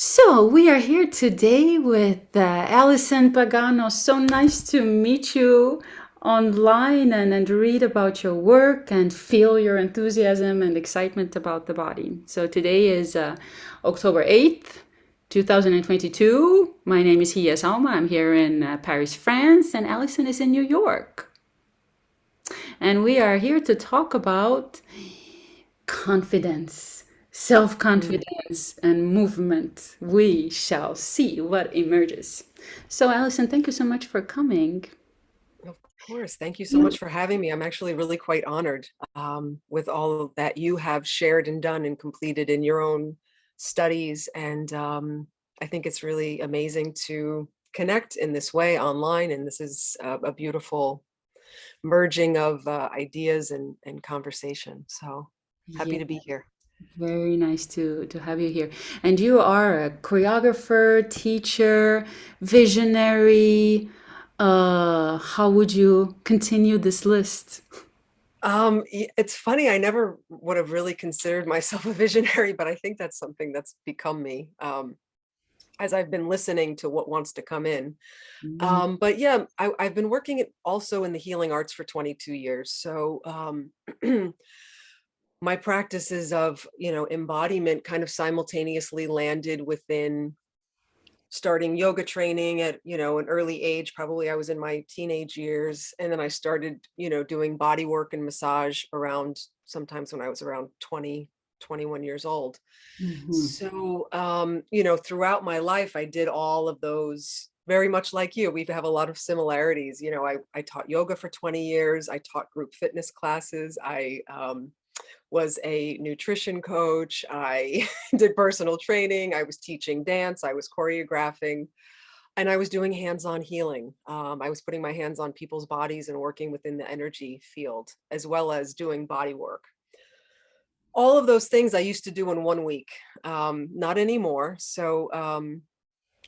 So we are here today with Allison Pagano. So nice to meet you online and read about your work and feel your enthusiasm and excitement about the body. So today is October 8th, 2022. My name is Hiie. I'm here in Paris, France, and Allison is in New York. And we are here to talk about confidence, self Mm, confidence, and movement. We shall see what emerges. So, Alison, thank you so much for coming. of course. Thank you so You, much for having me. I'm actually really quite honored with all that you have shared and done and completed in your own studies. And I think it's really amazing to connect in this way online. And this is a beautiful merging of ideas and conversation. So happy yeah, to be here. very nice to have you here. And you are a choreographer, teacher, visionary. How would you continue this list? It's funny, I never would have really considered myself a visionary, but I think that's something that's become me. As I've been listening to what wants to come in. Mm, But yeah, I've been working also in the healing arts for 22 years. So my practices of, embodiment kind of simultaneously landed within starting yoga training at, an early age. Probably I was in my teenage years. And then I started, doing body work and massage around sometimes when I was around 20, 21 years old. mhm. So, throughout my life, I did all of those very much like you. We have a lot of similarities. I taught yoga for 20 years. I taught group fitness classes. I was a nutrition coach. I did personal training. I was teaching dance. I was choreographing. And I was doing hands on healing. I was putting my hands on people's bodies and working within the energy field, as well as doing body work. All of those things I used to do in 1 week, not anymore. So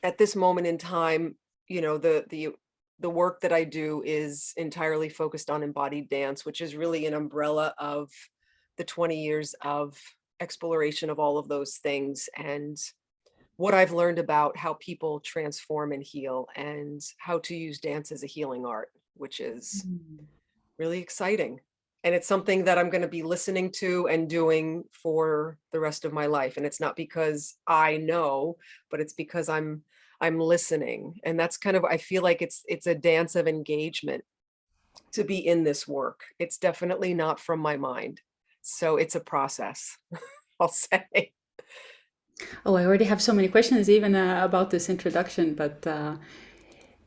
at this moment in time, the work that I do is entirely focused on embodied dance, which is really an umbrella of the 20 years of exploration of all of those things and what I've learned about how people transform and heal and how to use dance as a healing art, which is really exciting. And it's something that I'm going to be listening to and doing for the rest of my life. And it's not because I know, but it's because I'm listening. And that's kind of I feel like it's a dance of engagement to be in this work. It's definitely not from my mind. So it's a process, I'll say. Oh, I already have so many questions even about this introduction, but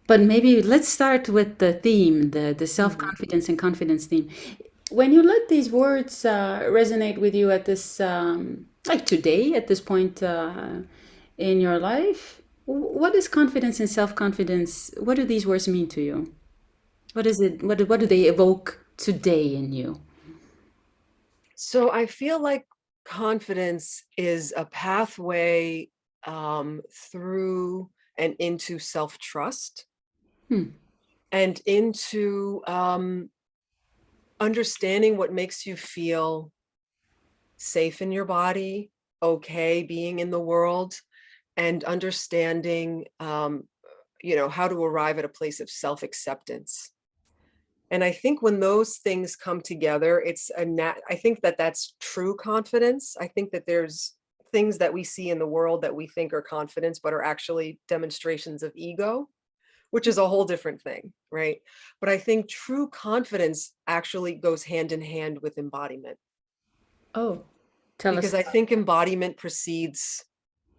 maybe let's start with the theme, the Mhm. self-confidence and confidence theme. When you let these words resonate with you at this, like today, at this point in your life, what is confidence and self-confidence? What do these words mean to you? What is it? What do they evoke today in you? So I feel like confidence is a pathway through and into self-trust Hmm. and into understanding what makes you feel safe in your body, okay being in the world, and understanding, how to arrive at a place of self-acceptance. And I think when those things come together, I think that that's true confidence. I think that there's things that we see in the world that we think are confidence, but are actually demonstrations of ego, which is a whole different thing, right? But I think true confidence actually goes hand in hand with embodiment, Oh, tell us. because I think embodiment precedes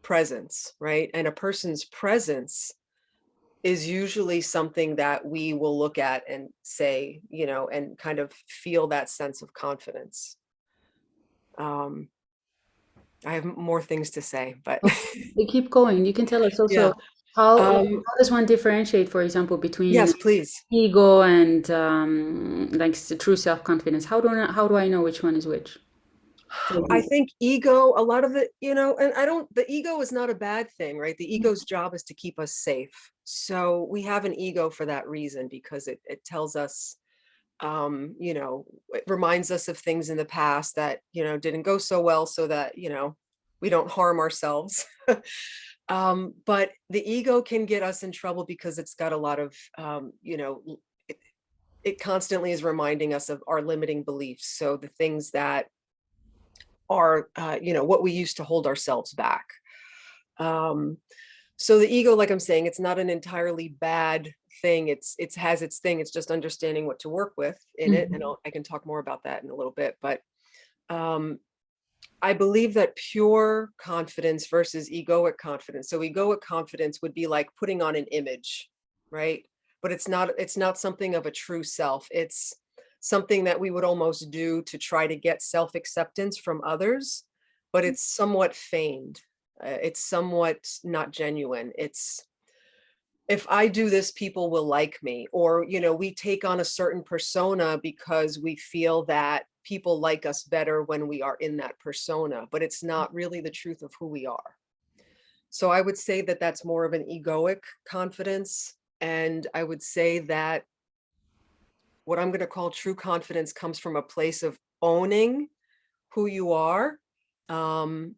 presence, right? And a person's presence is usually something that we will look at and say, and kind of feel that sense of confidence. Um, I have more things to say, but Okay, we keep going. You can tell us yeah. also how Um, does one differentiate, for example, between yes, please. ego and like true self-confidence? How do I know which one is which? For I you. think ego, a lot of it, and the ego is not a bad thing, right? The ego's job is to keep us safe. So we have an ego for that reason, because it tells us, it reminds us of things in the past that, didn't go so well, so that, we don't harm ourselves. But the ego can get us in trouble because it's got a lot of, it, it constantly is reminding us of our limiting beliefs. So the things that are, what we use to hold ourselves back. Um, so the ego, like I'm saying, it's not an entirely bad thing. It's has its thing. It's just understanding what to work with in it. And Mhm. I can talk more about that in a little bit. But um, I believe that pure confidence versus egoic confidence. So egoic confidence would be like putting on an image, right? But it's not something of a true self. It's something that we would almost do to try to get self-acceptance from others, but it's somewhat feigned. It's somewhat not genuine. It's, if I do this, people will like me. Or, we take on a certain persona because we feel that people like us better when we are in that persona, but it's not really the truth of who we are. So I would say that that's more of an egoic confidence. And I would say that what I'm going to call true confidence comes from a place of owning who you are, um,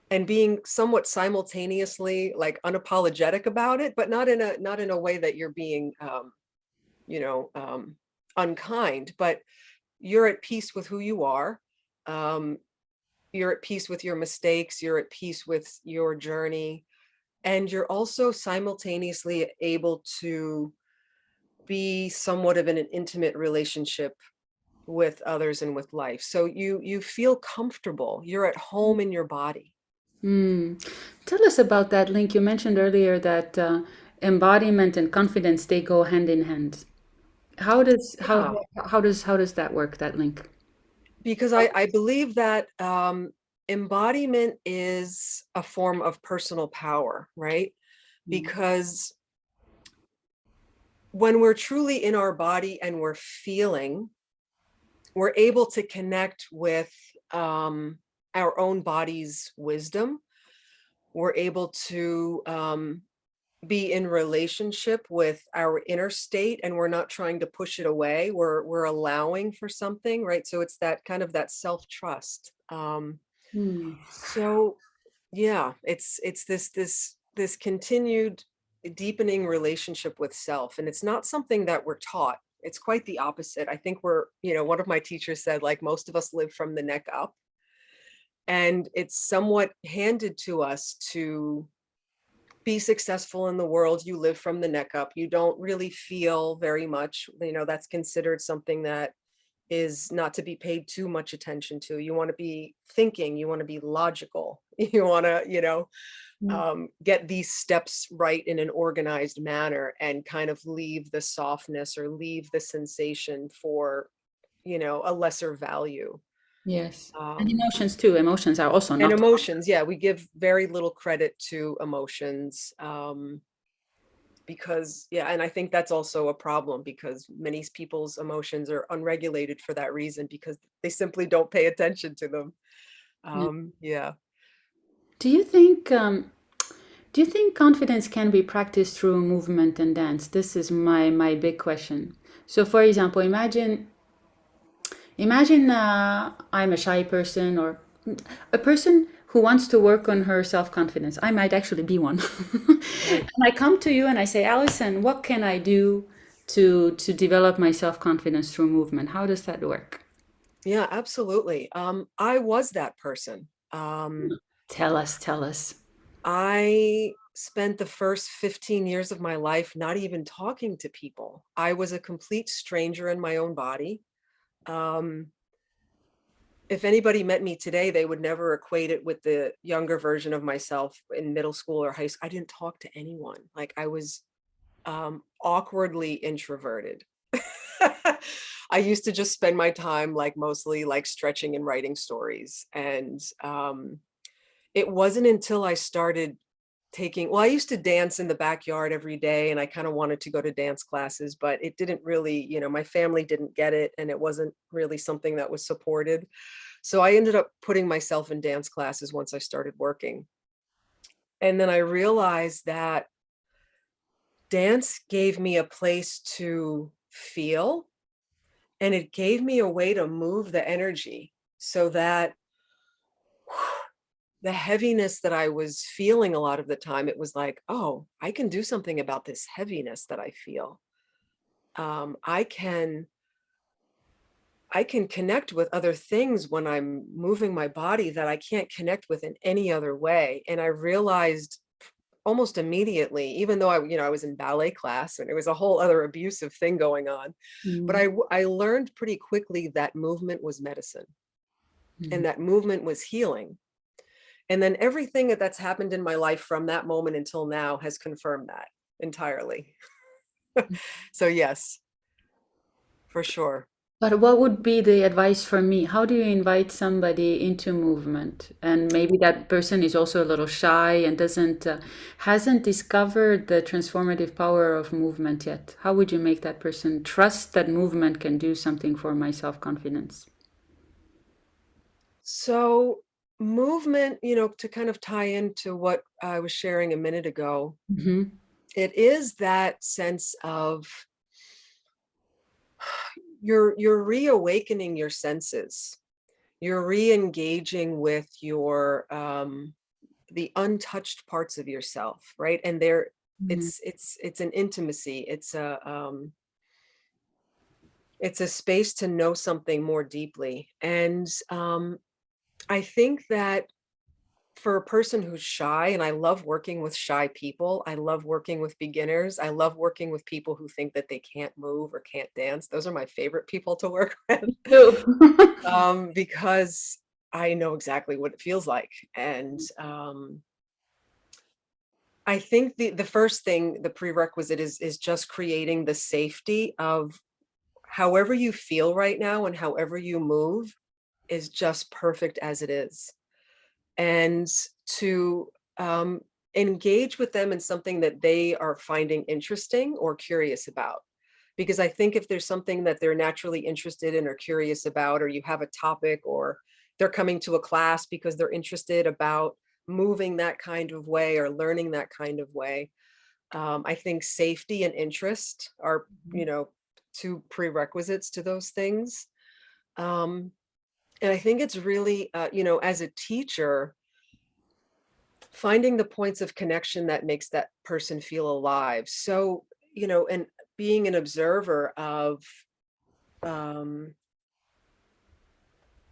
and being somewhat simultaneously like unapologetic about it, but not in a way that you're being you know, unkind, but you're at peace with who you are. Um, you're at peace with your mistakes. You're at peace with your journey. And you're also simultaneously able to be somewhat of an intimate relationship with others and with life. So you feel comfortable. You're at home in your body. Mm. Tell us about that link. You mentioned earlier that embodiment and confidence, they go hand in hand. How does Yeah, how does that work, that link? because I believe that embodiment is a form of personal power, right? Mm. Because when we're truly in our body and we're feeling, we're able to connect with our own body's wisdom. We're able to be in relationship with our inner state, and we're not trying to push it away. We're allowing for something, right? So it's that kind of that self-trust. Mm. So yeah, it's this continued deepening relationship with self, and it's not something that we're taught. It's quite the opposite. I think one of my teachers said, like, most of us live from the neck up, and it's somewhat handed to us to be successful in the world. You live from the neck up. You don't really feel very much. That's considered something that is not to be paid too much attention to. You want to be thinking, you want to be logical, you want to, Mm. get these steps right in an organized manner, and kind of leave the softness or leave the sensation for, a lesser value. Yes. And Um, emotions too. Emotions are also and not. emotions, yeah, we give very little credit to emotions. Because yeah, and I think that's also a problem, because many people's emotions are unregulated for that reason, because they simply don't pay attention to them. Yeah. Yeah. Do you think do you think confidence can be practiced through movement and dance? This is my big question. So for example, imagine I'm a shy person or a person who wants to work on her self-confidence. I might actually be one. Right. And I come to you and I say, Allison, what can I do to develop my self-confidence through movement? How does that work? Yeah, absolutely. I was that person. Tell us, tell us. I spent the first 15 years of my life not even talking to people. I was a complete stranger in my own body. Um, if anybody met me today, they would never equate it with the younger version of myself in middle school or high school. I didn't talk to anyone. Like, I was awkwardly introverted. I used to just spend my time like mostly like stretching and writing stories. And it wasn't until I started I used to dance in the backyard every day, and I kind of wanted to go to dance classes, but it didn't really, my family didn't get it, and it wasn't really something that was supported. So I ended up putting myself in dance classes once I started working. And then I realized that dance gave me a place to feel, and it gave me a way to move the energy so that the heaviness that I was feeling a lot of the time, it was like, oh, I can do something about this heaviness that I feel. I can connect with other things when I'm moving my body that I can't connect with in any other way. And I realized almost immediately, even though I was in ballet class and it was a whole other abusive thing going on, but Mm, I learned pretty quickly that movement was medicine mm. and that movement was healing. And then everything that's happened in my life from that moment until now has confirmed that entirely. So yes, for sure. But what would be the advice for me? How do you invite somebody into movement? And maybe that person is also a little shy and doesn't hasn't discovered the transformative power of movement yet. How would you make that person trust that movement can do something for my self-confidence? So movement, to kind of tie into what I was sharing a minute ago, Hmm. it is that sense of you're reawakening your senses. You're re-engaging with your the untouched parts of yourself, right? And there it's an intimacy. It's a space to know something more deeply. And I think that for a person who's shy, and I love working with shy people, I love working with beginners, I love working with people who think that they can't move or can't dance. Those are my favorite people to work with, Too. because I know exactly what it feels like. And I think the first thing, the prerequisite is just creating the safety of however you feel right now and however you move is just perfect as it is. And to engage with them in something that they are finding interesting or curious about. Because I think if there's something that they're naturally interested in or curious about, or you have a topic, or they're coming to a class because they're interested about moving that kind of way or learning that kind of way, I think safety and interest are, two prerequisites to those things. Um, and I think it's really, as a teacher, finding the points of connection that makes that person feel alive. So, and being an observer of um,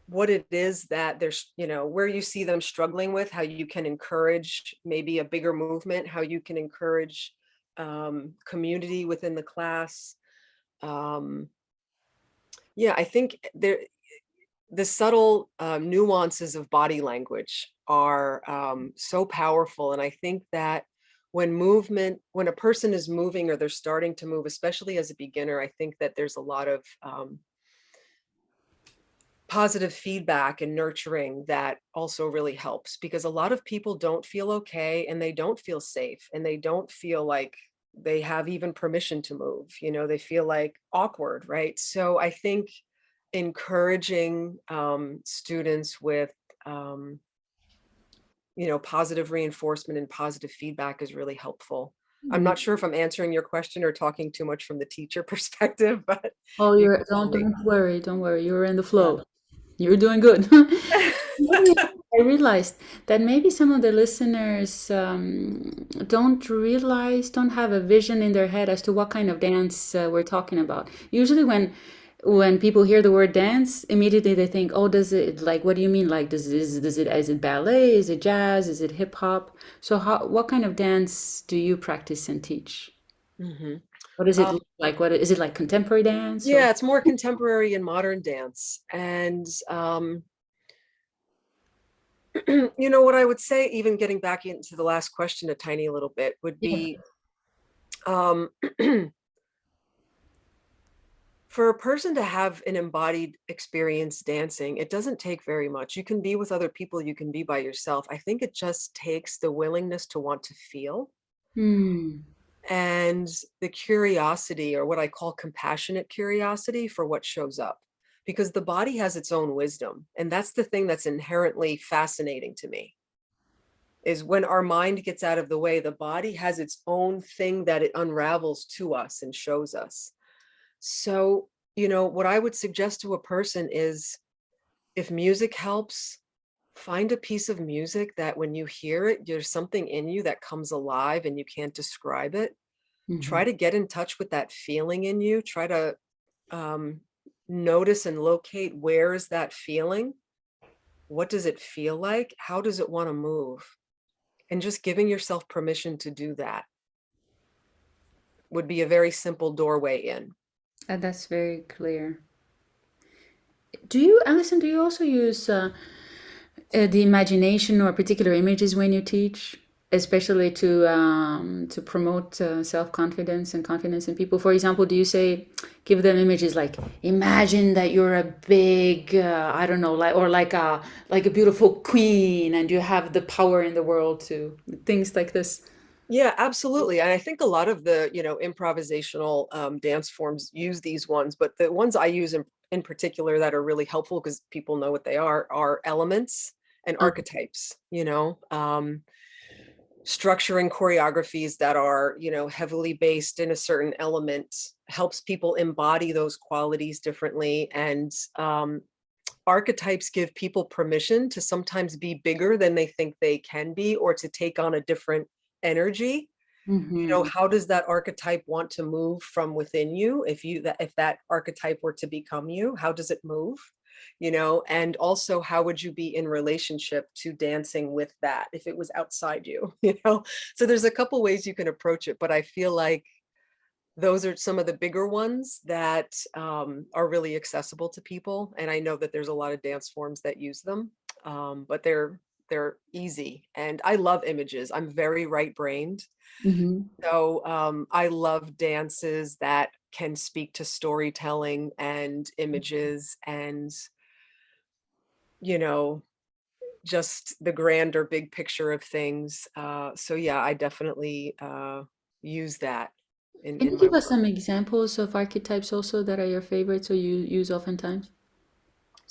what it is that there's, where you see them struggling with, how you can encourage maybe a bigger movement, how you can encourage community within the class. Um, yeah, I think the subtle nuances of body language are so powerful. And I think that when a person is moving or they're starting to move, especially as a beginner, I think that there's a lot of positive feedback and nurturing that also really helps, because a lot of people don't feel okay and they don't feel safe and they don't feel like they have even permission to move. They feel like awkward, right? So I think encouraging students with um, positive reinforcement and positive feedback is really helpful. I'm not sure if I'm answering your question or talking too much from the teacher perspective, but Oh, you you're can tell me. don't worry, don't worry. You're in the Yeah. flow. You're doing good. Maybe I realized that maybe some of the listeners don't have a vision in their head as to what kind of dance we're talking about. Usually, when people hear the word dance, immediately they think, "Oh, does it like? What do you mean? Like, does it is it ballet? Is it jazz? Is it hip hop? So, what kind of dance do you practice and teach? Hmm. What is it like? What is it like? Contemporary dance or? Yeah, it's more contemporary and modern dance. And what I would say, even getting back into the last question a tiny little bit, would Yeah. be um, for a person to have an embodied experience dancing, it doesn't take very much. You can be with other people, you can be by yourself. I think it just takes the willingness to want to feel Hmm. and the curiosity, or what I call compassionate curiosity, for what shows up. Because the body has its own wisdom. And that's the thing that's inherently fascinating to me, is when our mind gets out of the way, the body has its own thing that it unravels to us and shows us. So, what I would suggest to a person is, if music helps, find a piece of music that when you hear it, there's something in you that comes alive and you can't describe it. Hmm. Try to get in touch with that feeling in you. Try to um, notice and locate, where is that feeling? What does it feel like? How does it want to move? And just giving yourself permission to do that would be a very simple doorway in. That's very clear. Do you, Alison, do you also use the imagination or particular images when you teach, especially to promote self-confidence and confidence in people? For example, do you say give them images like imagine that you're a big I don't know, like a beautiful queen and you have the power in the world to things like this? Yeah, absolutely. And I think a lot of the, improvisational dance forms use these ones, but the ones I use in particular that are really helpful because people know what they are elements and Uh, archetypes, structuring choreographies that are, heavily based in a certain element helps people embody those qualities differently. And archetypes give people permission to sometimes be bigger than they think they can be or to take on a different energy. mhm. How does that archetype want to move from within you? If that archetype were to become you, how does it move? And also, how would you be in relationship to dancing with that if it was outside you? So there's a couple ways you can approach it, but I feel like those are some of the bigger ones that are really accessible to people. And I know that there's a lot of dance forms that use them, but they're easy. And I love images. I'm very right-brained. Mhm. So I love dances that can speak to storytelling and images and, you know, just the grander big picture of things. So yeah, I definitely use that in, Can in you my give us work. some examples of archetypes also that are your favorites or you use oftentimes?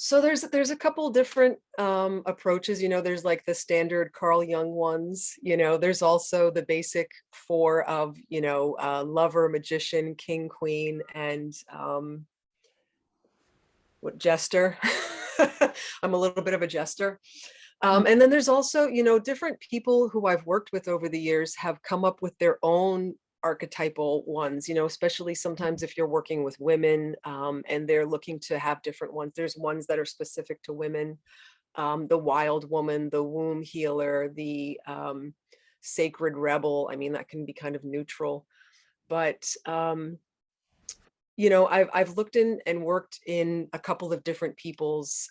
So there's a couple different approaches. There's like the standard Carl Jung ones. There's also the basic four of lover, magician, king, queen, and what jester. I'm a little bit of a jester. And then there's also, different people who I've worked with over the years have come up with their own archetypal ones, especially sometimes if you're working with women and they're looking to have different ones. There's ones that are specific to women, the wild woman, the womb healer, the sacred rebel. I mean, that can be kind of neutral. But I've looked in and worked in a couple of different people's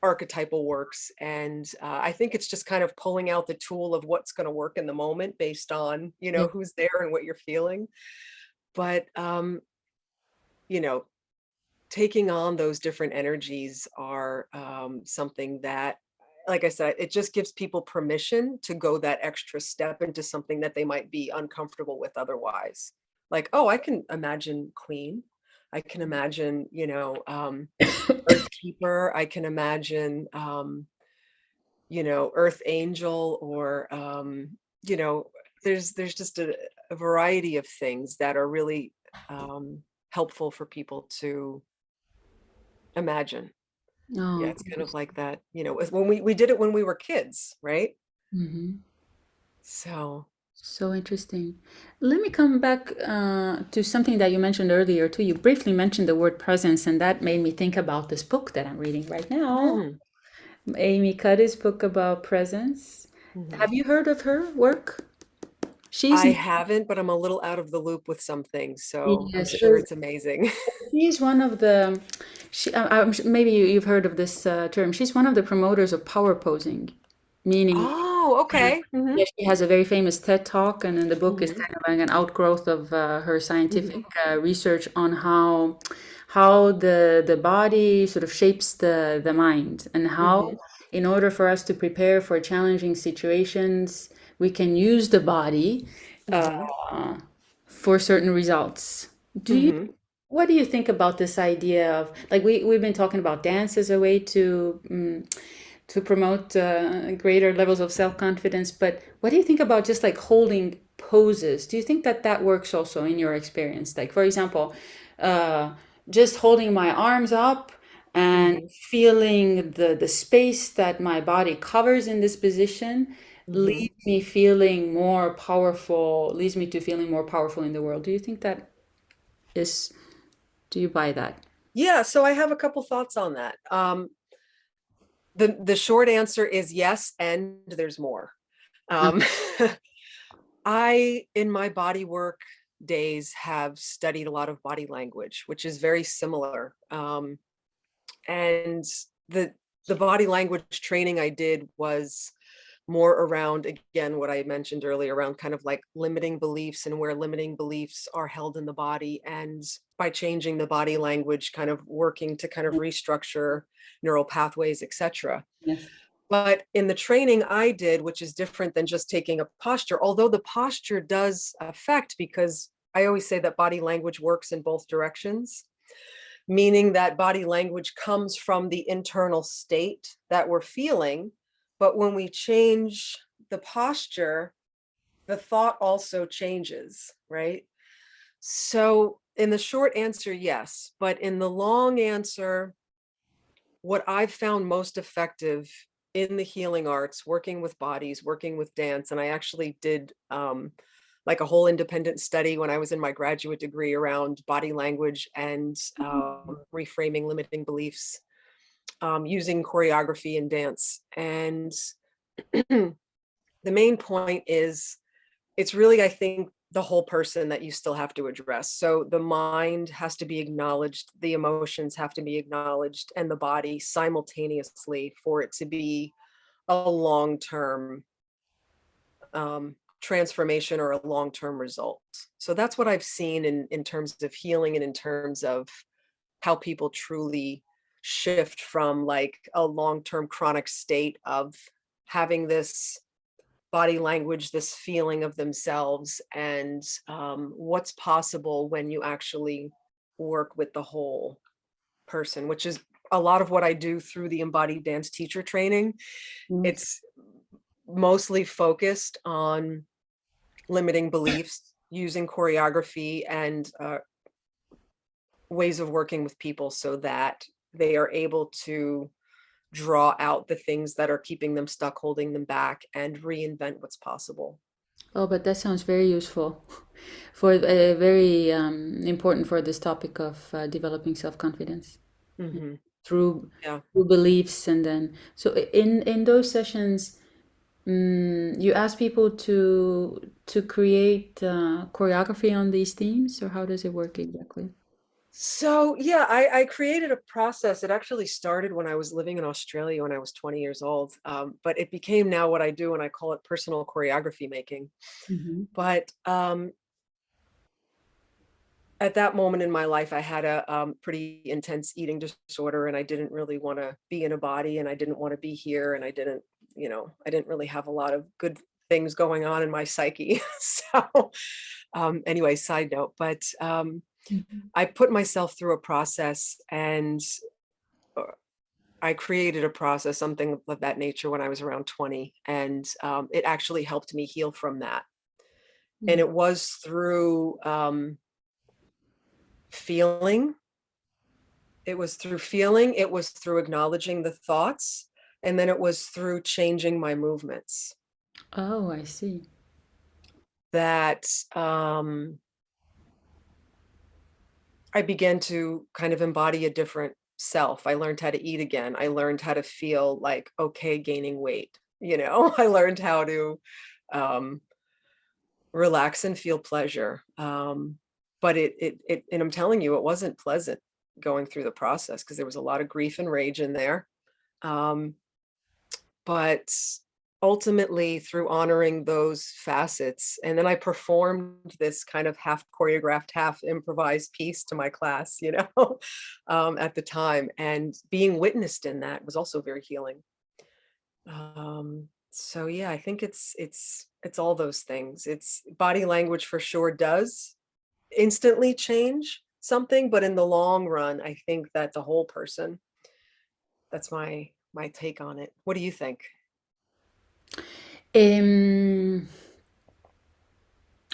archetypal works, and I think it's just kind of pulling out the tool of what's going to work in the moment based on Yeah. who's there and what you're feeling. But you know taking on those different energies are something that, like I said, it just gives people permission to go that extra step into something that they might be uncomfortable with otherwise. Like, oh, I can imagine queen. I can imagine, earth keeper. I can imagine, earth angel, or, you know, there's just a variety of things that are really helpful for people to imagine. Yeah, Oh, it's kind of like that, when we did it when we were kids, right? hmm, So, so interesting. Let me come back to something that you mentioned earlier too. You briefly mentioned the word presence, and that made me think about this book that I'm reading right now. mm, Amy Cuddy's book about presence. mhm. Have you heard of her work? She's I haven't, but I'm a little out of the loop with some things, so I'm yes, sure it's amazing. she's one of the. Maybe you've heard of this term. She's one of the promoters of power posing, meaning Oh, okay. yeah, she has a very famous TED talk, and in the book is Mhm, kind of like an outgrowth of her mhm, scientific research on how the body sort of shapes the mind, and how, mhm, in order for us to prepare for challenging situations, we can use the body mhm, for certain results. Do you? mhm, What do you think about this idea of like we've been talking about dance as a way to promote greater levels of self-confidence, but what do you think about just like holding poses? Do you think that that works also in your experience? Like for example, uh, just holding my arms up and Mhm. feeling the space that my body covers in this position Mhm. leaves me feeling more powerful, leads me to feeling more powerful in the world. Do you think that is, do you buy that? Yeah, so I have a couple thoughts on that. The short answer is yes, and there's more. Um, I, in my body work days, have studied a lot of body language, which is very similar. And the the body language training I did was more around, again, what I mentioned earlier, around kind of like limiting beliefs and where limiting beliefs are held in the body. And by changing the body language, kind of working to kind of restructure neural pathways, etc. Yes. But in the training I did, which is different than just taking a posture, although the posture does affect, because I always say that body language works in both directions, meaning that body language comes from the internal state that we're feeling. But when we change the posture, the thought also changes, right? So, in the short answer, yes. But in the long answer, what I've found most effective in the healing arts, working with bodies, working with dance, and I actually did like a whole independent study when I was in my graduate degree around body language and reframing limiting beliefs using choreography and dance. And the main point is it's really, I think, the whole person that you still have to address. So the mind has to be acknowledged, the emotions have to be acknowledged, and the body simultaneously for it to be a long-term transformation or a long-term result. So that's what I've seen in terms of healing and in terms of how people truly shift from like a long-term chronic state of having this body language, this feeling of themselves, and what's possible when you actually work with the whole person, which is a lot of what I do through the embodied dance teacher training. Yes. It's mostly focused on limiting beliefs, using choreography and ways of working with people so that they are able to draw out the things that are keeping them stuck, holding them back, and reinvent what's possible. Oh, but that sounds very useful for very important for this topic of developing self-confidence Hmm. through Yeah. through beliefs. And then so in those sessions, you ask people to create choreography on these themes, or how does it work exactly? So yeah, I created a process. It actually started when I was living in Australia when I was 20 years old. But it became now what I do, and I call it personal choreography making. Hmm. But at that moment in my life, I had a pretty intense eating disorder, and I didn't really want to be in a body, and I didn't want to be here, and I didn't, I didn't really have a lot of good things going on in my psyche. So, anyway, side note, but I put myself through a process, and uh, I created a process, something of that nature, when I was around 20, and it actually helped me heal from that. And Hmm. it was through feeling feeling, it was through acknowledging the thoughts, and then it was through changing my movements Oh, I see. that I began to kind of embody a different self. I learned how to eat again. I learned how to feel like okay gaining weight. I learned how to um, relax and feel pleasure. But and I'm telling you, it wasn't pleasant going through the process because there was a lot of grief and rage in there. Um, but ultimately through honoring those facets, and then I performed this kind of half choreographed, half improvised piece to my class, at the time, and being witnessed in that was also very healing. So yeah, I think it's all those things. It's body language for sure does instantly change something, but in the long run, I think that the whole person, that's my take on it. What do you think? Um,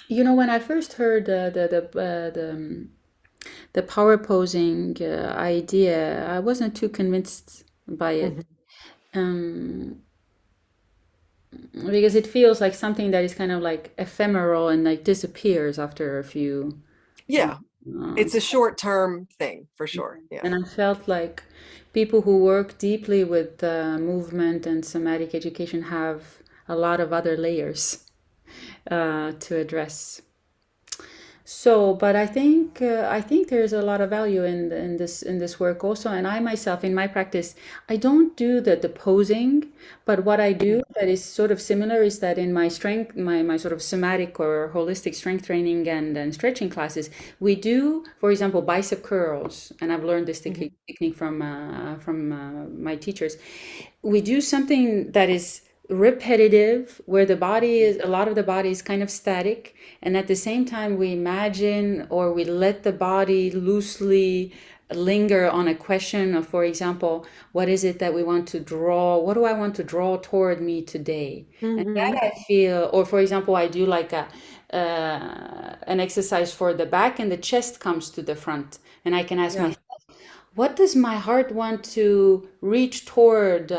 when I first heard the the power posing idea, I wasn't too convinced by it. Mhm. Um, because it feels like something that is kind of like ephemeral and like disappears after a few. Uh, Yeah, it's a short-term thing for sure. Yeah. and I felt like people who work deeply with movement and somatic education have a lot of other layers to address. So, but I think there's a lot of value in this work also. And I myself, in my practice, I don't do the posing, but what I Mhm. do that is sort of similar is that in my strength, my sort of somatic or holistic strength training and stretching classes, we do, for example, bicep curls, and I've learned this Mhm. technique from my teachers. We do something that is repetitive where the body is a lot of the body is kind of static, and at the same time we imagine or we let the body loosely linger on a question of, for example, what is it that we want to draw, what do I want to draw toward me today. And that Mhm. I feel, or for example, I do like a an exercise for the back and the chest comes to the front, and I can ask Yeah, myself, what does my heart want to reach toward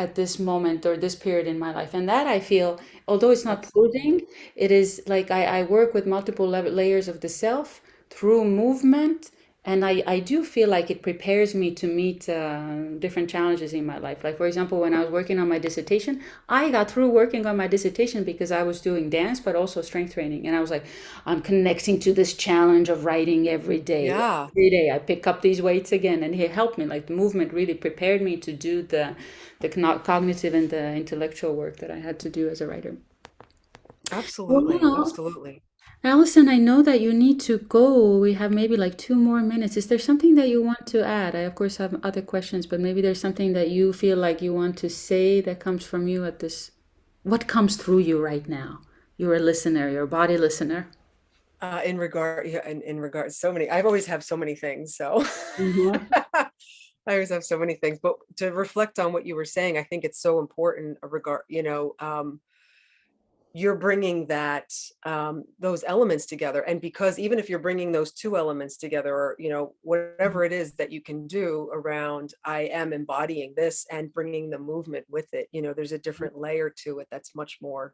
at this moment or this period in my life? And that I feel, although it's not absolutely. posing, it is like I work with multiple layers of the self through movement. And I do feel like it prepares me to meet different challenges in my life. Like, for example, when I was working on my dissertation, I got through working on my dissertation because I was doing dance, but also strength training. And I was like, I'm connecting to this challenge of writing every day. Yeah, Every day I pick up these weights again, and he helped me. Like the movement really prepared me to do the cognitive and the intellectual work that I had to do as a writer. absolutely. Well, Absolutely. Allison, I know that you need to go. We have maybe like 2 more minutes. Is there something that you want to add? I, of course, have other questions, but maybe there's something that you feel like you want to say that comes from you at this. What comes through you right now? You're a listener, you're a body listener. In regard, yeah, in regard, so many. I've always have so many things. So Mhm. I always have so many things. But to reflect on what you were saying, I think it's so important. A regard, you're bringing that those elements together, and because even if you're bringing those two elements together, or whatever it is that you can do around, I am embodying this and bringing the movement with it. There's a different layer to it that's much more,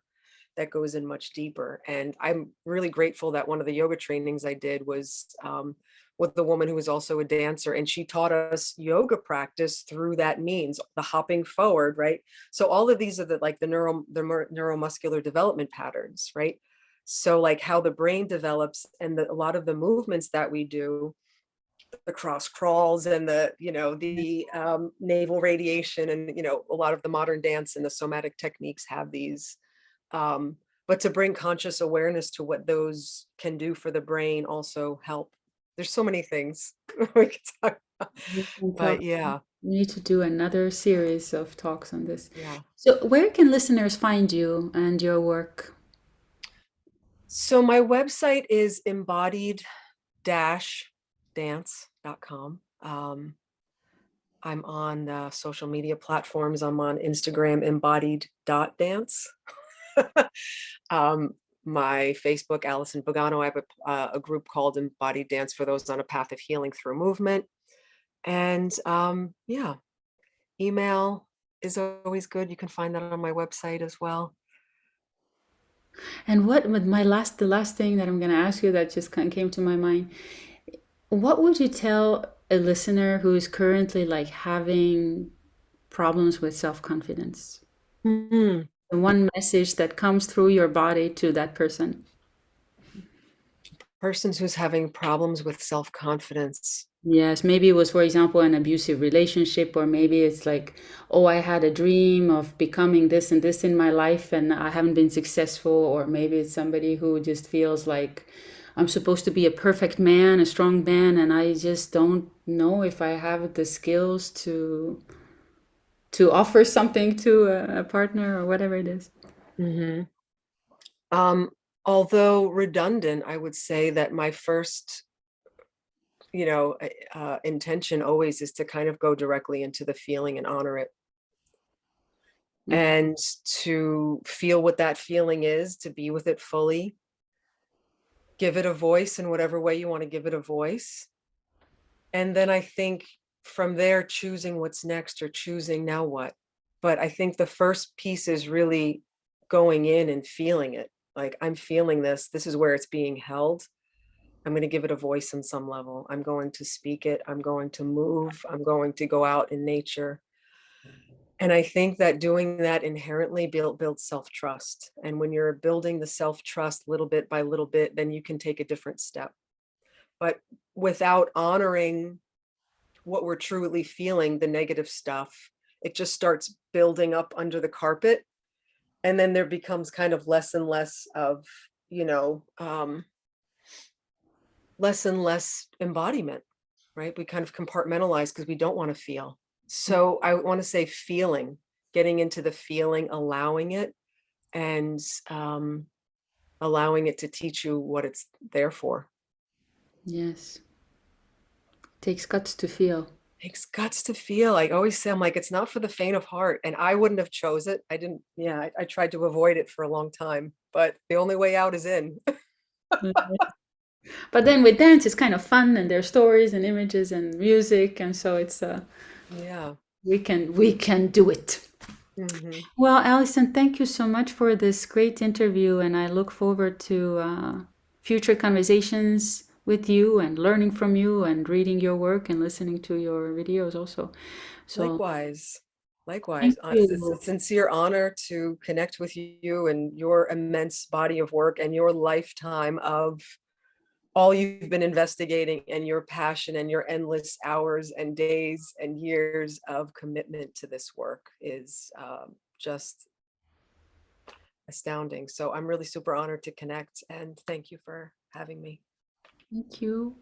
that goes in much deeper. And I'm really grateful that one of the yoga trainings I did was with the woman who was also a dancer, and she taught us yoga practice through that means, the hopping forward, right? So all of these are the neuromuscular development patterns, right? So like how the brain develops, and a lot of the movements that we do, the cross crawls and the navel radiation, and a lot of the modern dance and the somatic techniques have these, but to bring conscious awareness to what those can do for the brain also help. There's so many things we could talk about, We can but talk. yeah, We need to do another series of talks on this. yeah. So, where can listeners find you and your work? So my website is embodied-dance.com. I'm on social media platforms. I'm on Instagram, embodied.dance. um, my Facebook, Allison Pagano. I have a group called Embodied Dance for those on a path of healing through movement. And yeah, email is always good. You can find that on my website as well. And what with the last thing that I'm going to ask you that just kind of came to my mind. What would you tell a listener who is currently like having problems with self-confidence? Mhm. The one message that comes through your body to that person. Persons who's having problems with self-confidence. Yes, maybe it was, for example, an abusive relationship, or maybe it's like, oh, I had a dream of becoming this and this in my life and I haven't been successful. Or maybe it's somebody who just feels like I'm supposed to be a perfect man, a strong man, and I just don't know if I have the skills to offer something to a partner or whatever it is. Mhm. Um, Although redundant, I would say that my first, intention always is to kind of go directly into the feeling and honor it, Mhm. and to feel what that feeling is, to be with it fully, give it a voice in whatever way you want to give it a voice, And then I think from there, choosing what's next or choosing now what. But I think the first piece is really going in and feeling it. Like, I'm feeling this. This is where it's being held. I'm going to give it a voice on some level. I'm going to speak it. I'm going to move. I'm going to go out in nature. And I think that doing that inherently builds self-trust. And when you're building the self-trust little bit by little bit, then you can take a different step. But without honoring what we're truly feeling, the negative stuff, it just starts building up under the carpet. And then there becomes kind of less and less of, you know, less and less embodiment, right? We kind of compartmentalize because we don't want to feel. So I want to say feeling, getting into the feeling, allowing it, and allowing it to teach you what it's there for. Yes. Takes guts to feel. Takes guts to feel. I always say, I'm like, it's not for the faint of heart. And I wouldn't have chose it. I didn't, yeah, I tried to avoid it for a long time, but the only way out is in. But then with dance, it's kind of fun, and there's stories and images and music, and so it's Yeah. we can do it. Hmm. Well, Allison, thank you so much for this great interview, and I look forward to future conversations with you and learning from you and reading your work and listening to your videos also. So Likewise. thank Likewise. It's you. a sincere honor to connect with you and your immense body of work and your lifetime of all you've been investigating and your passion and your endless hours and days and years of commitment to this work is just astounding. So I'm really super honored to connect, and thank you for having me. Thank you.